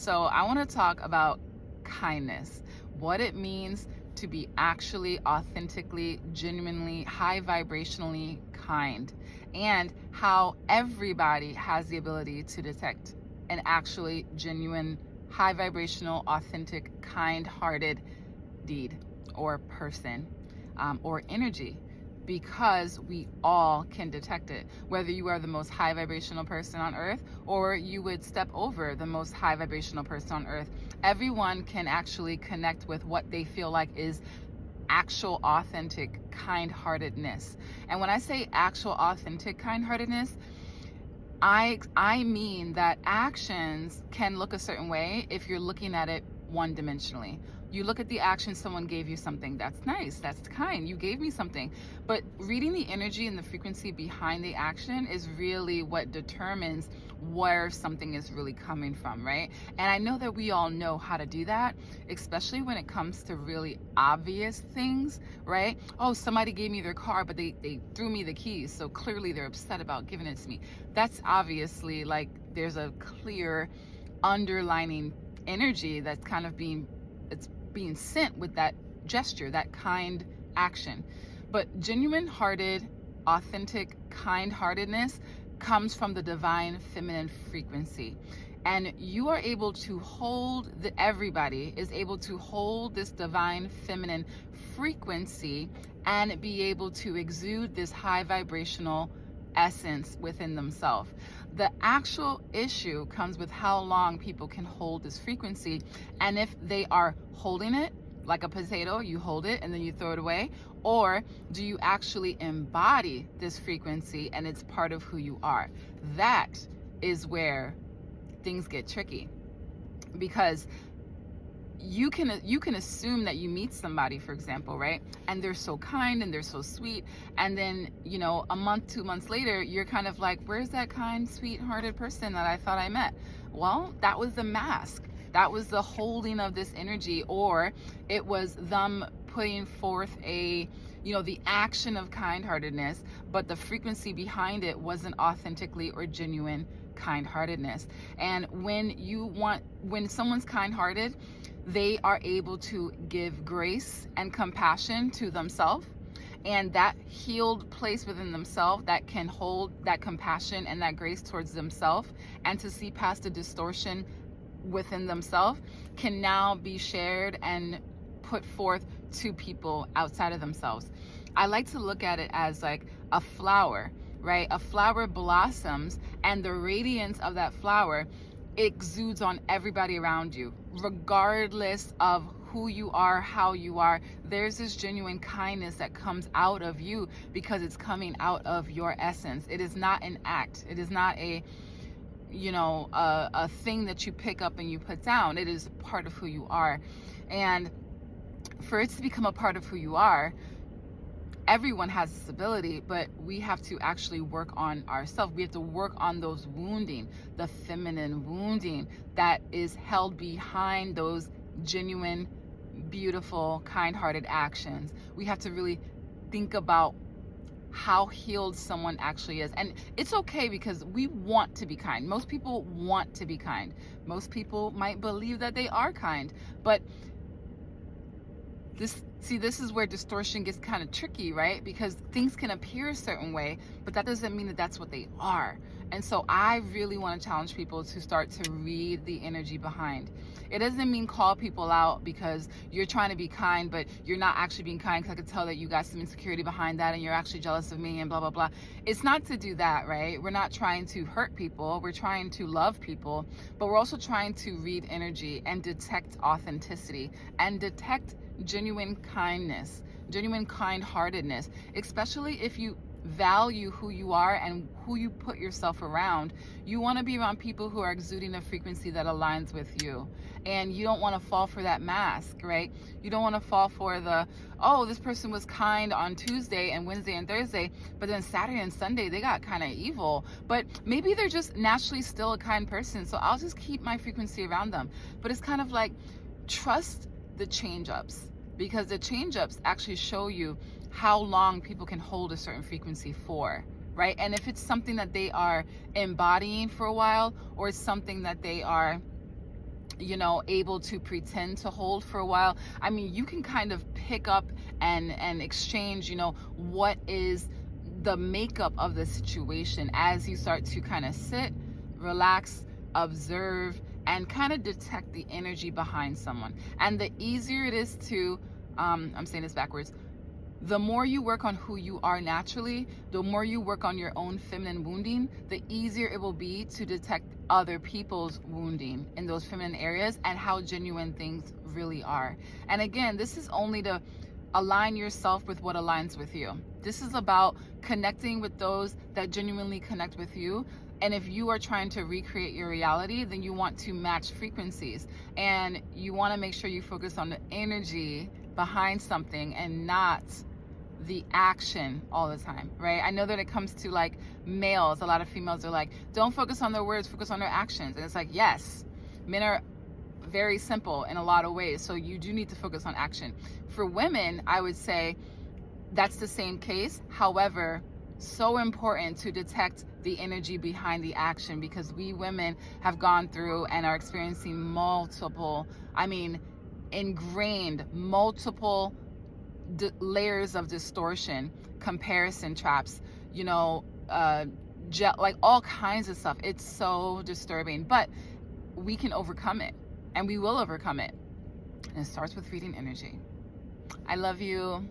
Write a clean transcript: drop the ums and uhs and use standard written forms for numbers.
So I want to talk about kindness, what it means to be actually authentically, genuinely, high vibrationally kind, and how everybody has the ability to detect an actually genuine, high vibrational, authentic, kind hearted deed or person or energy, because we all can detect it. Whether you are the most high vibrational person on earth or you would step over the most high vibrational person on earth, everyone can actually connect with what they feel like is actual authentic kind-heartedness. And when I say actual authentic kind-heartedness, I mean that actions can look a certain way if you're looking at it one dimensionally. You look at the action, someone gave you something, that's nice, that's kind, you gave me something. But reading the energy and the frequency behind the action is really what determines where something is really coming from, right? And I know that we all know how to do that, especially when it comes to really obvious things, right? Oh, somebody gave me their car, but they threw me the keys, so clearly they're upset about giving it to me. That's obviously like there's a clear underlining energy that's kind of being sent with that gesture, that kind action. But genuine hearted, authentic kind heartedness comes from the divine feminine frequency. And you are able to hold, everybody is able to hold this divine feminine frequency and be able to exude this high vibrational essence within themselves. The actual issue comes with how long people can hold this frequency, and if they are holding it like a potato, you hold it and then you throw it away, or do you actually embody this frequency and it's part of who you are? That is where things get tricky, because you can assume that you meet somebody, for example, right, and they're so kind and they're so sweet, and then a month, 2 months later, you're kind of like, where's that kind, sweet-hearted person that I thought I met? Well, that was the mask, that was the holding of this energy, or it was them putting forth the action of kind-heartedness, but the frequency behind it wasn't authentically or genuine kind-heartedness. And when someone's kind-hearted, they are able to give grace and compassion to themselves, and that healed place within themselves that can hold that compassion and that grace towards themselves, and to see past the distortion within themselves, can now be shared and put forth to people outside of themselves. I like to look at it as like a flower, right? A flower blossoms, and the radiance of that flower exudes on everybody around you, regardless of who you are, how you are. There's this genuine kindness that comes out of you because it's coming out of your essence. It is not an act. It is not a thing that you pick up and you put down. It is part of who you are. And for it to become a part of who you are, everyone has this ability, but we have to actually work on ourselves. We have to work on those wounding, the feminine wounding that is held behind those genuine, beautiful, kind-hearted actions. We have to really think about how healed someone actually is. And it's okay, because we want to be kind. Most people want to be kind. Most people might believe that they are kind, but this is where distortion gets kind of tricky, right? Because things can appear a certain way, but that doesn't mean that that's what they are. And so I really want to challenge people to start to read the energy behind. It doesn't mean call people out because you're trying to be kind, but you're not actually being kind, because I could tell that you got some insecurity behind that and you're actually jealous of me and blah, blah, blah. It's not to do that, right? We're not trying to hurt people. We're trying to love people, but we're also trying to read energy and detect authenticity and detect genuine kindness, genuine kind-heartedness, especially if you value who you are and who you put yourself around. You want to be around people who are exuding a frequency that aligns with you, and you don't want to fall for that mask, right? You don't want to fall for the, oh, this person was kind on Tuesday and Wednesday and Thursday, but then Saturday and Sunday they got kind of evil. But maybe they're just naturally still a kind person, so I'll just keep my frequency around them. But it's kind of like, trust the change-ups, because the change-ups actually show you how long people can hold a certain frequency for, right? And if it's something that they are embodying for a while, or it's something that they are able to pretend to hold for a while. I mean, you can kind of pick up and exchange, what is the makeup of the situation as you start to kind of sit, relax, observe, and kind of detect the energy behind someone. And the easier it is to, I'm saying this backwards, the more you work on who you are naturally, the more you work on your own feminine wounding, the easier it will be to detect other people's wounding in those feminine areas and how genuine things really are. And again, this is only to align yourself with what aligns with you. This is about connecting with those that genuinely connect with you. And if you are trying to recreate your reality, then you want to match frequencies, and you want to make sure you focus on the energy behind something and not the action all the time, right? I know that it comes to like males, a lot of females are like, don't focus on their words, focus on their actions. And it's like, yes, men are very simple in a lot of ways, so you do need to focus on action. For women, I would say that's the same case. However, so important to detect the energy behind the action, because we women have gone through and are experiencing multiple, ingrained multiple layers of distortion, comparison traps, like all kinds of stuff. It's so disturbing, but we can overcome it, and we will overcome it. And it starts with reading energy. I love you.